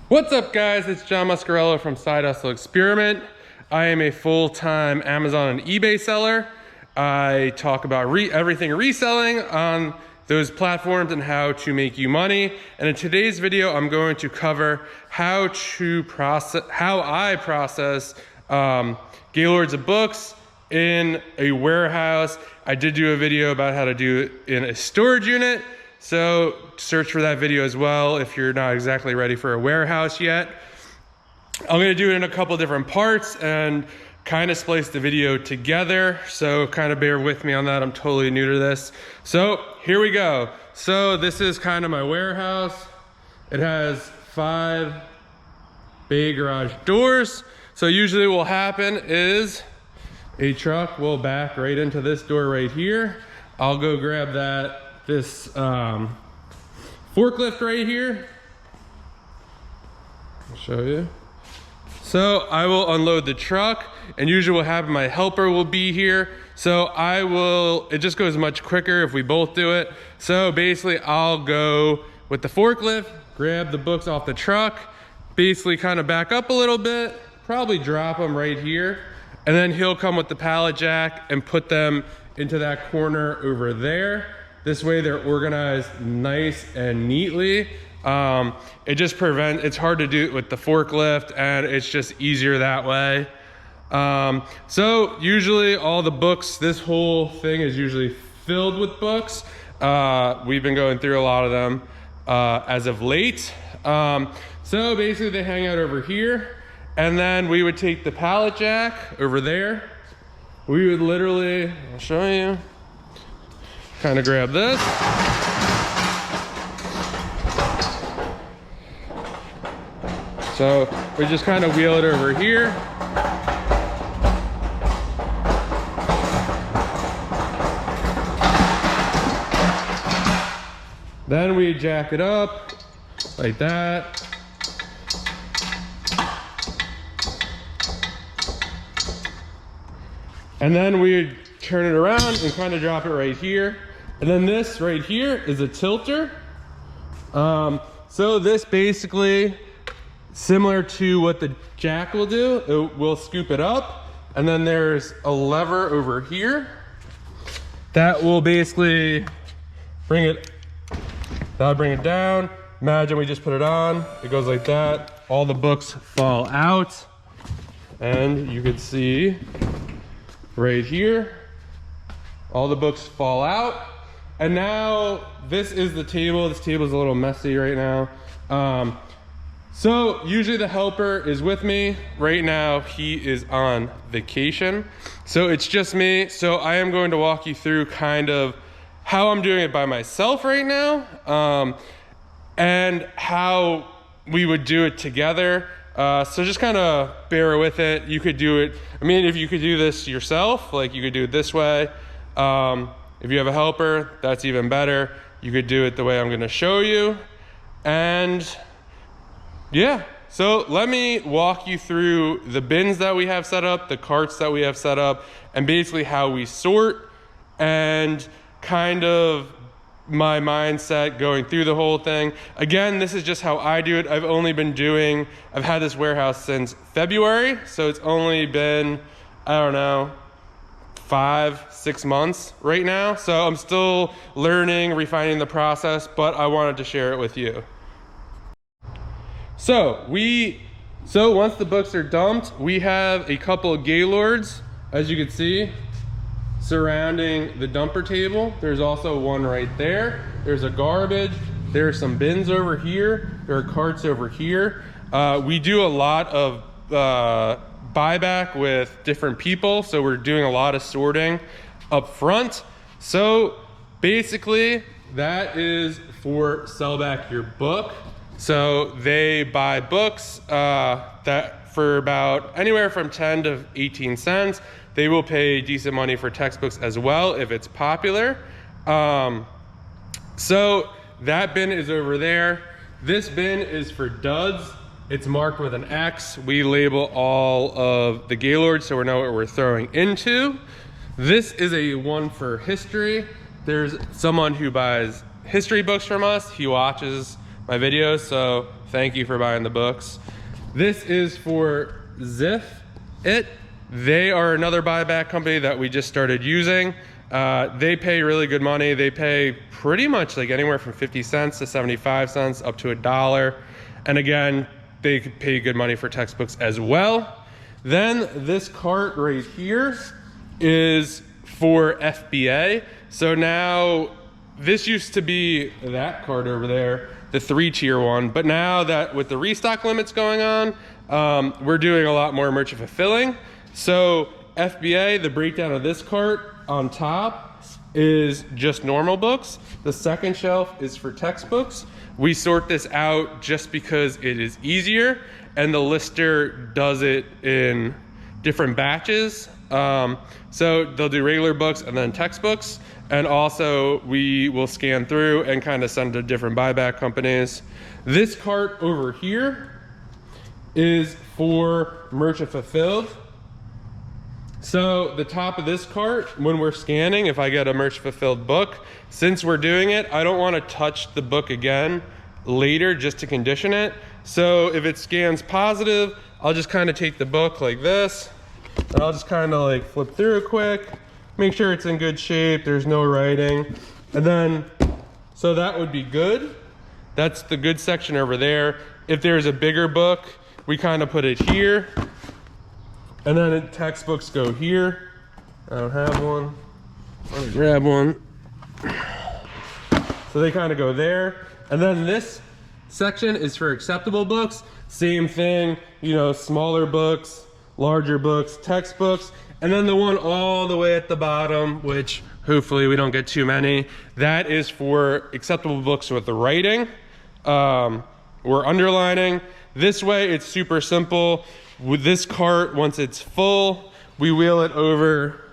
What's up, guys? It's John Muscarello from Side Hustle Experiment. I am a full-time Amazon and eBay seller. I talk about everything reselling on those platforms and how to make you money. And in today's video, I'm going to cover how I process Gaylords of books in a warehouse. I did do a video about how to do it in a storage unit. So search for that video as well if you're not exactly ready for a warehouse yet. I'm gonna do it in a couple different parts and kind of splice the video together. So kind of bear with me on that. I'm totally new to this. So here we go. So this is kind of my warehouse. It has 5 bay garage doors. So usually what will happen is a truck will back right into this door right here. I'll go grab this forklift right here. I'll show you. So I will unload the truck, and usually what happens, my helper will be here. So it just goes much quicker if we both do it. So basically I'll go with the forklift, grab the books off the truck, basically kind of back up a little bit, probably drop them right here, and then he'll come with the pallet jack and put them into that corner over there. This way they're organized nice and neatly. It's hard to do it with the forklift, and it's just easier that way. So usually all the books, this whole thing is usually filled with books. We've been going through a lot of them as of late. So basically they hang out over here, and then we would take the pallet jack over there. We would literally, I'll show you, kind of grab this. So we just kind of wheel it over here. Then we jack it up like that. And then we turn it around and kind of drop it right here. And then this right here is a tilter. So this basically, similar to what the jack will do, it will scoop it up. And then there's a lever over here that will basically bring it down. Imagine we just put it on, it goes like that. All the books fall out. And you can see right here, all the books fall out. And now this is the table. This table is a little messy right now. So usually the helper is with me. Right now he is on vacation. So it's just me. So I am going to walk you through kind of how I'm doing it by myself right now, and how we would do it together. So just kind of bear with it. You could do it, I mean, if you could do this yourself, like you could do it this way. If you have a helper, that's even better. You could do it the way I'm gonna show you. And yeah, so let me walk you through the bins that we have set up, the carts that we have set up, and basically how we sort, and kind of my mindset going through the whole thing. Again, this is just how I do it. I've had this warehouse since February, so it's only been, I don't know, 5-6 months right now. So I'm still learning, refining the process, but I wanted to share it with you. So once the books are dumped, we have a couple of Gaylords, as you can see, surrounding the dumper table. There's also one right there. There's a garbage. There's some bins over here. There are carts over here. We do a lot of buyback with different people, so we're doing a lot of sorting up front. So basically that is for sell back your book. So they buy books that for about anywhere from 10 to 18 cents. They will pay decent money for textbooks as well if it's popular. So that bin is over there. This bin is for duds. It's marked with an X. We label all of the Gaylords so we know what we're throwing into. This is a one for history. There's someone who buys history books from us. He watches my videos, so thank you for buying the books. This is for Ziff It. They are another buyback company that we just started using. They pay really good money. They pay pretty much like anywhere from 50 cents to 75 cents up to $1. And again, they could pay good money for textbooks as well. Then this cart right here is for FBA. So now this used to be that cart over there, the 3-tier one, but now that with the restock limits going on, we're doing a lot more merchant fulfilling. So FBA, the breakdown of this cart on top is just normal books. The second shelf is for textbooks. We sort this out just because it is easier, and the lister does it in different batches. So they'll do regular books and then textbooks. And also we will scan through and kind of send to different buyback companies. This cart over here is for merchant fulfilled. So the top of this cart, when we're scanning, if I get a merchant fulfilled book, since we're doing it, I don't want to touch the book again later just to condition it. So if it scans positive, I'll just kind of take the book like this, and I'll just kind of like flip through it quick, make sure it's in good shape, there's no writing. And then, so that would be good. That's the good section over there. If there's a bigger book, we kind of put it here. And then textbooks go here. I don't have one. Let me grab one. So they kind of go there. And then this section is for acceptable books. Same thing, you know, smaller books, larger books, textbooks. And then the one all the way at the bottom, which hopefully we don't get too many, that is for acceptable books with the writing. We're underlining. This way it's super simple. With this cart, once it's full, we wheel it over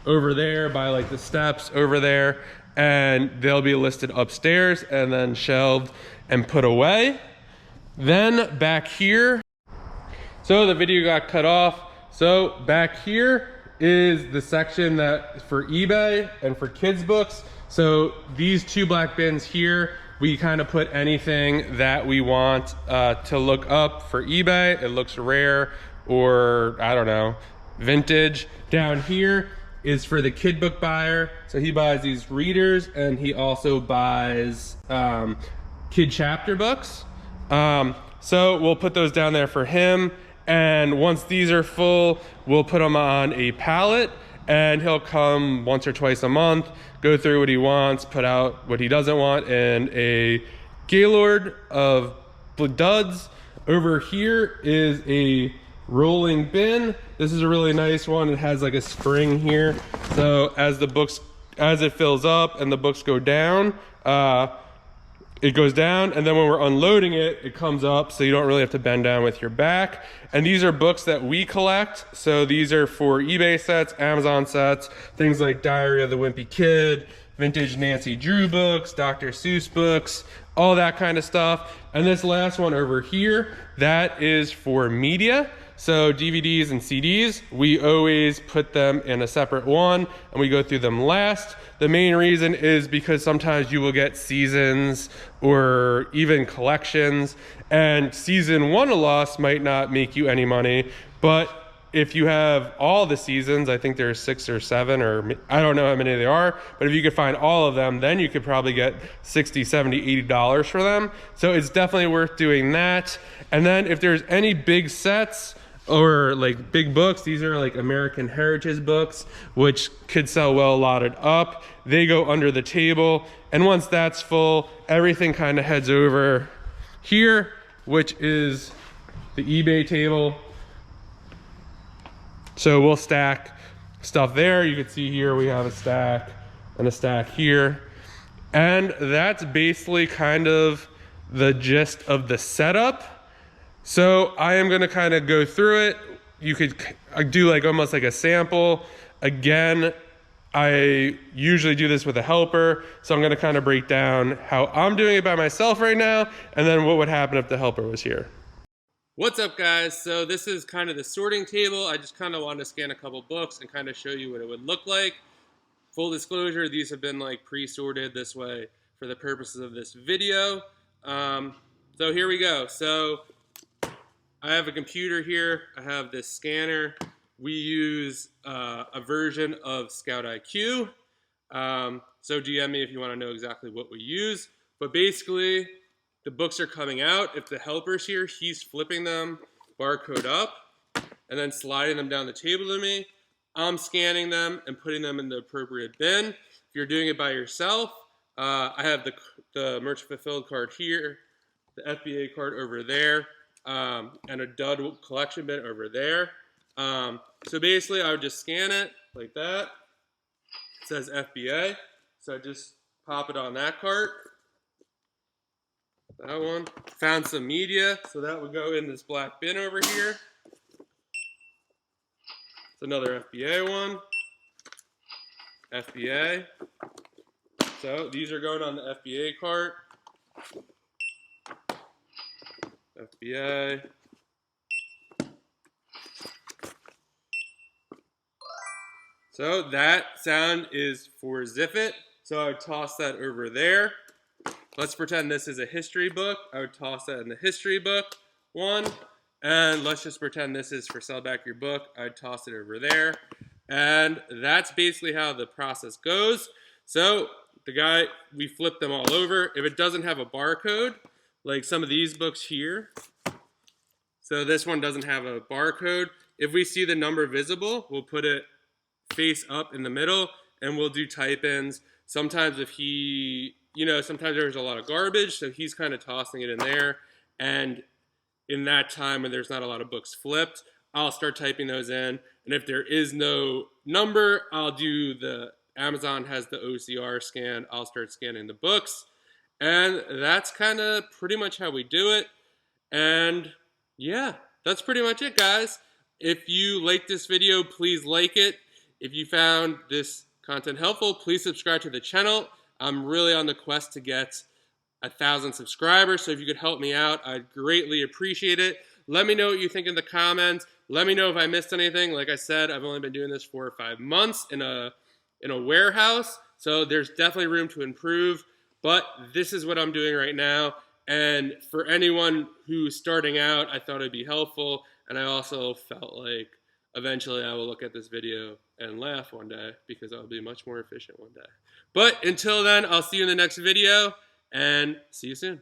there by like the steps over there, and they'll be listed upstairs and then shelved and put away. Then back here, so the video got cut off. So back here is the section that for eBay and for kids books. So these two black bins here, we kind of put anything that we want to look up for eBay. It looks rare or, I don't know, vintage. Down here is for the kid book buyer. So he buys these readers, and he also buys kid chapter books. So we'll put those down there for him. And once these are full, we'll put them on a pallet, and he'll come once or twice a month, go through what he wants, put out what he doesn't want in a Gaylord of duds. Over here is a rolling bin. This is a really nice one. It has like a spring here. So as it fills up and the books go down, it goes down, and then when we're unloading it, it comes up, so you don't really have to bend down with your back. And these are books that we collect. So these are for eBay sets, Amazon sets, things like Diary of the Wimpy Kid, vintage Nancy Drew books, Dr. Seuss books, all that kind of stuff. And this last one over here, that is for media. So DVDs and CDs, we always put them in a separate one, and we go through them last. The main reason is because sometimes you will get seasons or even collections, and season 1 of Lost might not make you any money, but if you have all the seasons, I think there's 6 or 7, or I don't know how many there are, but if you could find all of them, then you could probably get $60, $70, $80 for them. So it's definitely worth doing that. And then if there's any big sets or like big books, these are like American Heritage books, which could sell well lotted up. They go under the table, and once that's full, everything kind of heads over here, which is the eBay table. So we'll stack stuff there. You can see here we have a stack and a stack here. And that's basically kind of the gist of the setup. So I am gonna kind of go through it. You could do like almost like a sample. Again, I usually do this with a helper, so I'm gonna kind of break down how I'm doing it by myself right now, and then what would happen if the helper was here. What's up, guys? So this is kind of the sorting table. I just kind of wanted to scan a couple books and kind of show you what it would look like. Full disclosure, these have been like pre-sorted this way for the purposes of this video. So here we go. So I have a computer here. I have this scanner. We use a version of Scout IQ. So DM me if you want to know exactly what we use. But basically, the books are coming out. If the helper's here, he's flipping them barcode up and then sliding them down the table to me. I'm scanning them and putting them in the appropriate bin. If you're doing it by yourself, I have the merchant fulfilled card here, the FBA card over there, and a dud collection bin over there. So basically, I would just scan it like that. It says FBA. So I just pop it on that cart. That one. Found some media, so that would go in this black bin over here. It's another FBA one. FBA. So these are going on the FBA cart. FBA. So that sound is for Ziffit. So I would toss that over there. Let's pretend this is a history book. I would toss that in the history book one. And let's just pretend this is for sell back your book. I'd toss it over there. And that's basically how the process goes. So we flip them all over. If it doesn't have a barcode, like some of these books here. So this one doesn't have a barcode. If we see the number visible, we'll put it face up in the middle and we'll do type-ins. Sometimes if sometimes there's a lot of garbage, so he's kind of tossing it in there. And in that time when there's not a lot of books flipped, I'll start typing those in. And if there is no number, I'll do Amazon has the OCR scan. I'll start scanning the books. And that's kind of pretty much how we do it. And yeah, that's pretty much it, guys. If you like this video, please like it. If you found this content helpful, please subscribe to the channel. I'm really on the quest to get 1,000 subscribers, so if you could help me out, I'd greatly appreciate it. Let me know what you think in the comments. Let me know if I missed anything. Like I said, I've only been doing this 4 or 5 months in a warehouse, so there's definitely room to improve, but this is what I'm doing right now. And for anyone who's starting out, I thought it'd be helpful, and I also felt like eventually I will look at this video and laugh one day because I'll be much more efficient one day. But until then, I'll see you in the next video and see you soon.